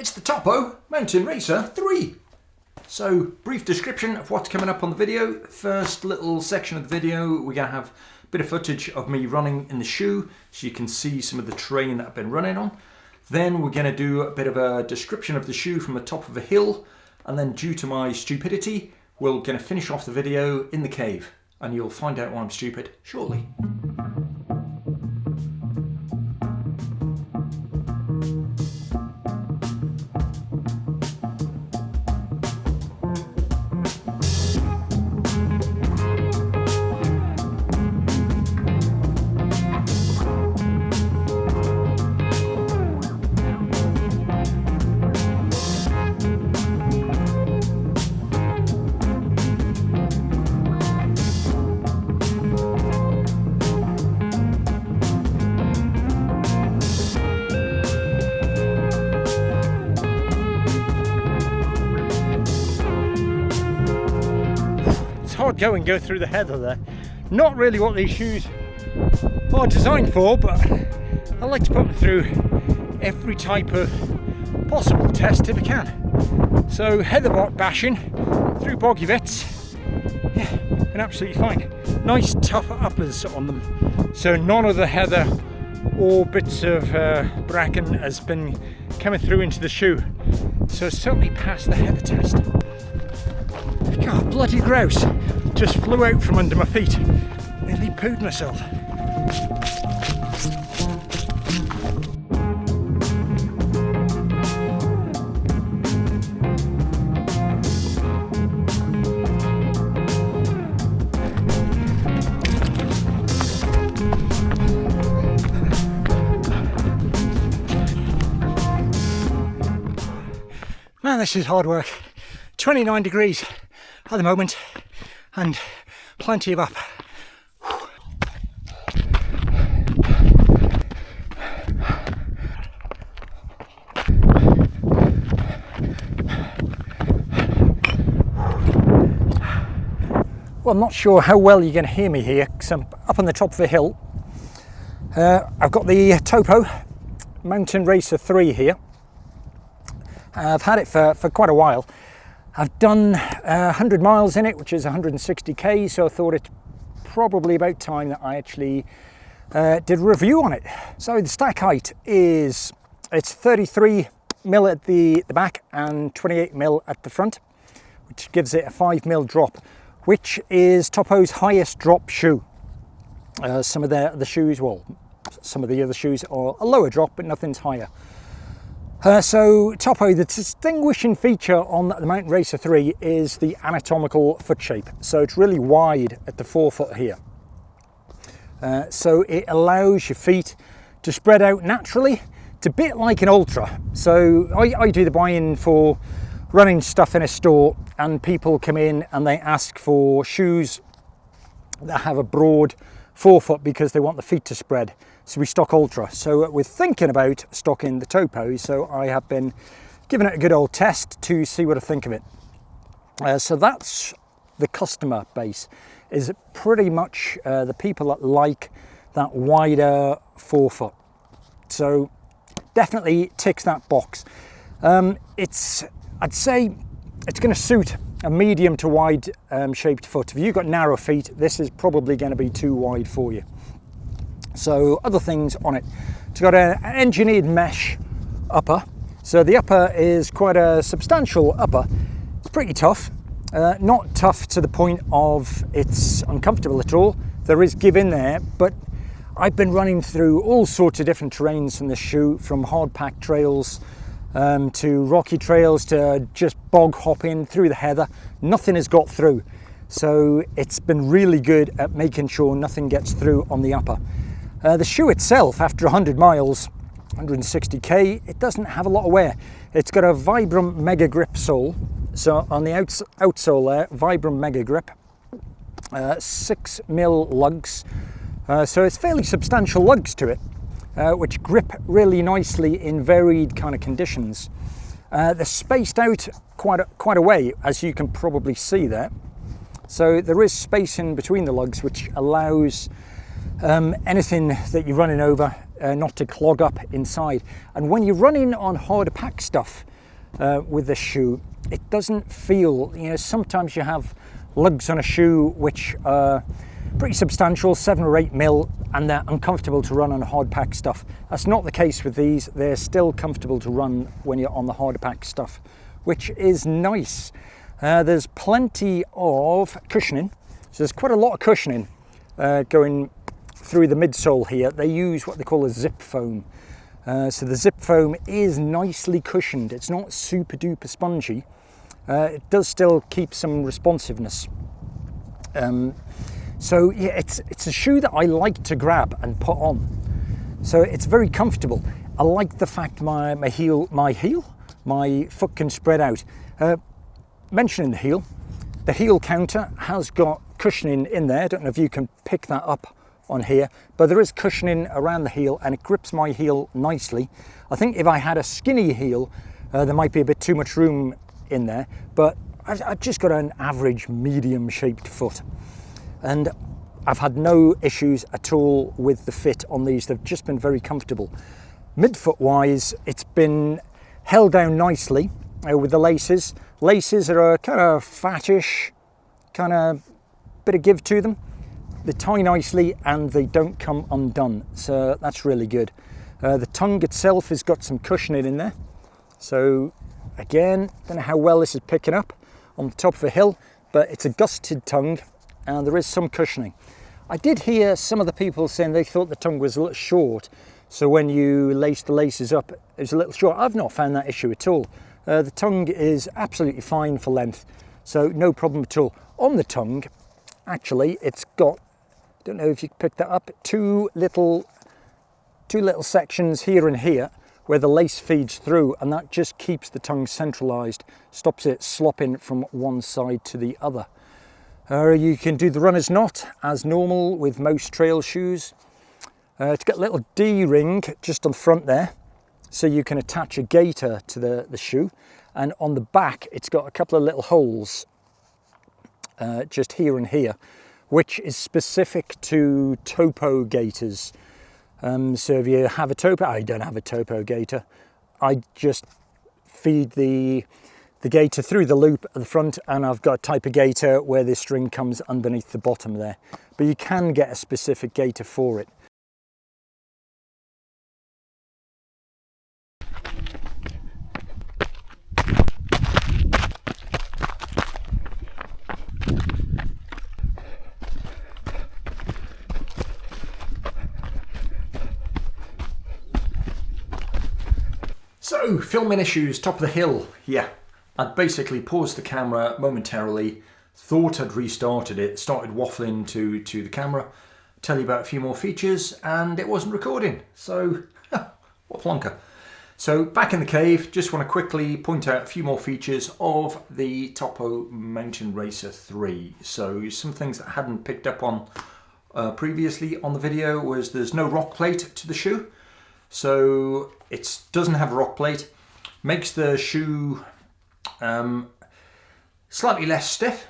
It's the Topo Mtn Racer 3. So, brief description of what's coming up on the video. First little section of the video, we're going to have a bit of footage of me running in the shoe, so you can see some of the terrain that I've been running on. Then we're going to do a bit of a description of the shoe from the top of a hill, and then due to my stupidity, we're going to finish off the video in the cave, and you'll find out why I'm stupid shortly. Hard going through the heather there. Not really what these shoes are designed for, but I like to put them through every type of possible test if I can. So heather bashing through boggy bits, yeah, been absolutely fine. Nice tough uppers on them, so none of the heather or bits of bracken has been coming through into the shoe. So certainly passed the heather test. God, bloody grouse just flew out from under my feet. Nearly pooed myself. Man, this is hard work. 29 degrees at the moment and plenty of up. Well, I'm not sure how well you're going to hear me here because I'm up on the top of a hill. I've got the Topo Mtn Racer 3 here. I've had it for quite a while. I've done 100 miles in it, which is 160k, so I thought it's probably about time that I actually did a review on it. So the stack height is, it's 33 mil at the back and 28 mil at the front, which gives it a 5 mil drop, which is Topo's highest drop shoe. Some of the shoes, well, some of the other shoes are a lower drop, but nothing's higher. So Topo, the distinguishing feature on the Mtn Racer 3 is the anatomical foot shape. So it's really wide at the forefoot here. So it allows your feet to spread out naturally. It's a bit like an Ultra. So I do the buy-in for running stuff in a store, and people come in and they ask for shoes that have a broad forefoot because they want the feet to spread. So we stock Ultra. So we're thinking about stocking the Topo, so I have been giving it a good old test to see what I think of it. So that's the customer base, is pretty much the people that like that wider forefoot. So definitely ticks that box. I'd say it's going to suit a medium to wide shaped foot. If you've got narrow feet, this is probably going to be too wide for you. So other things on it, it's got an engineered mesh upper. So the upper is quite a substantial upper. It's pretty tough, not tough to the point of it's uncomfortable at all. There is give in there, but I've been running through all sorts of different terrains from this shoe, from hard packed trails to rocky trails to just bog hopping through the heather. Nothing has got through. So it's been really good at making sure nothing gets through on the upper. The shoe itself, after 100 miles, 160k, it doesn't have a lot of wear. It's got a Vibram Mega Grip sole. So on the outsole there, Vibram Mega Grip, 6 mil lugs. So it's fairly substantial lugs to it, which grip really nicely in varied kind of conditions. They're spaced out quite a way, as you can probably see there. So there is space in between the lugs, which allows anything that you're running over not to clog up inside. And when you're running on harder pack stuff, with this shoe. It doesn't feel, you know, sometimes you have lugs on a shoe which are pretty substantial, 7 or 8 mil, and they're uncomfortable to run on hard pack stuff. That's not the case with these. They're still comfortable to run when you're on the hard pack stuff, which is nice. There's plenty of cushioning. So there's quite a lot of cushioning going through the midsole here. They use what they call a zip foam. So the zip foam is nicely cushioned. It's not super duper spongy. It does still keep some responsiveness. So yeah, it's a shoe that I like to grab and put on. So it's very comfortable. I like the fact my foot can spread out. Mentioning the heel counter has got cushioning in there. I don't know if you can pick that up on here, but there is cushioning around the heel and it grips my heel nicely. I think if I had a skinny heel, there might be a bit too much room in there, but I've just got an average medium shaped foot. And I've had no issues at all with the fit on these. They've just been very comfortable. Midfoot wise, it's been held down nicely with the laces. Laces are a kind of fattish, kind of bit of give to them. They tie nicely and they don't come undone. So that's really good. The tongue itself has got some cushioning in there. So again, don't know how well this is picking up on the top of a hill, but it's a gusted tongue. And there is some cushioning. I did hear some of the people saying they thought the tongue was a little short, so when you lace the laces up, it was a little short. I've not found that issue at all. The tongue is absolutely fine for length, so no problem at all. On the tongue, actually, it's got, don't know if you picked that up, two little sections here and here where the lace feeds through, and that just keeps the tongue centralised, stops it slopping from one side to the other. You can do the runner's knot as normal with most trail shoes. It's got a little D-ring just on the front there, so you can attach a gaiter to the shoe. And on the back, it's got a couple of little holes just here and here, which is specific to Topo gaiters. So if you have a Topo, I don't have a Topo gaiter, I just feed the gaiter through the loop at the front, and I've got a type of gaiter where this string comes underneath the bottom there. But you can get a specific gaiter for it. So, filming issues, top of the hill, yeah. I'd basically paused the camera momentarily, thought I'd restarted it, started waffling to the camera, tell you about a few more features, and it wasn't recording. So, what plonker. So, back in the cave, just want to quickly point out a few more features of the Topo Mtn Racer 3. So, some things that I hadn't picked up on previously on the video was there's no rock plate to the shoe. So, it doesn't have a rock plate, makes the shoe slightly less stiff.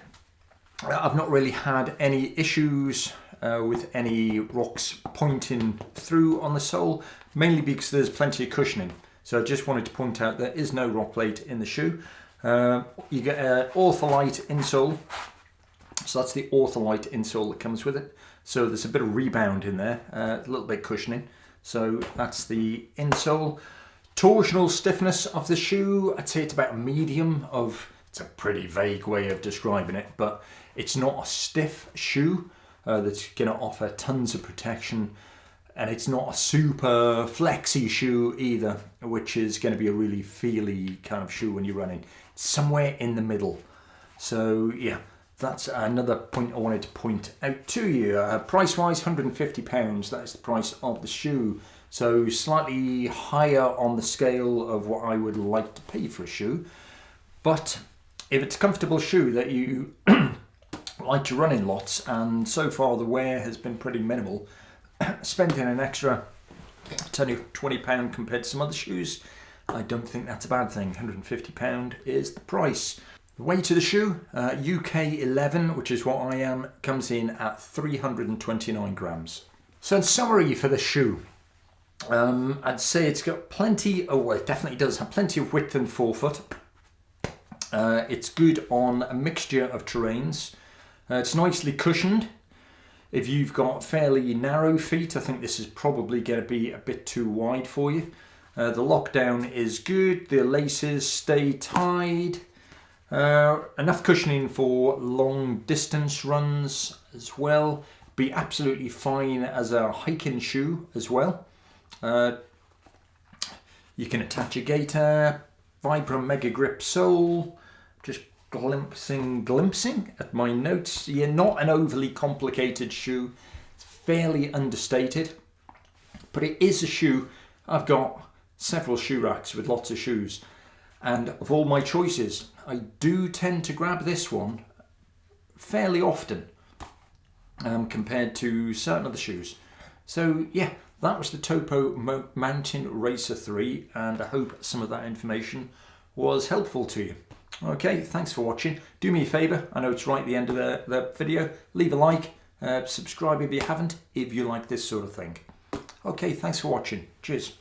I've not really had any issues with any rocks pointing through on the sole, mainly because there's plenty of cushioning. So I just wanted to point out there is no rock plate in the shoe. You get an ortholite insole, so that's the ortholite insole that comes with it. So there's a bit of rebound in there, a little bit cushioning. So that's the insole. Torsional stiffness of the shoe, I'd say it's about a medium of, it's a pretty vague way of describing it, but it's not a stiff shoe that's going to offer tons of protection, and it's not a super flexy shoe either, which is going to be a really feely kind of shoe when you're running. It's somewhere in the middle. So yeah, that's another point I wanted to point out to you. Price wise, £150, that is the price of the shoe. So slightly higher on the scale of what I would like to pay for a shoe. But if it's a comfortable shoe that you like to run in lots, and so far the wear has been pretty minimal, spending an extra £20 compared to some other shoes, I don't think that's a bad thing. £150 is the price. The weight of the shoe, UK 11, which is what I am, comes in at 329 grams. So in summary for the shoe, I'd say it's got plenty, well, it definitely does have plenty of width and forefoot. It's good on a mixture of terrains. It's nicely cushioned. If you've got fairly narrow feet, I think this is probably going to be a bit too wide for you. The lockdown is good, the laces stay tied. Enough cushioning for long distance runs as well. Be absolutely fine as a hiking shoe as well. You can attach a gaiter, Vibram Mega Grip sole. Just glimpsing at my notes. Yeah, not an overly complicated shoe. It's fairly understated, but it is a shoe. I've got several shoe racks with lots of shoes, and of all my choices, I do tend to grab this one fairly often compared to certain other shoes. So yeah, that was the Topo Mtn Racer 3, and I hope some of that information was helpful to you. Okay, thanks for watching. Do me a favour, I know it's right at the end of the video, leave a like, subscribe if you haven't, if you like this sort of thing. Okay, thanks for watching. Cheers.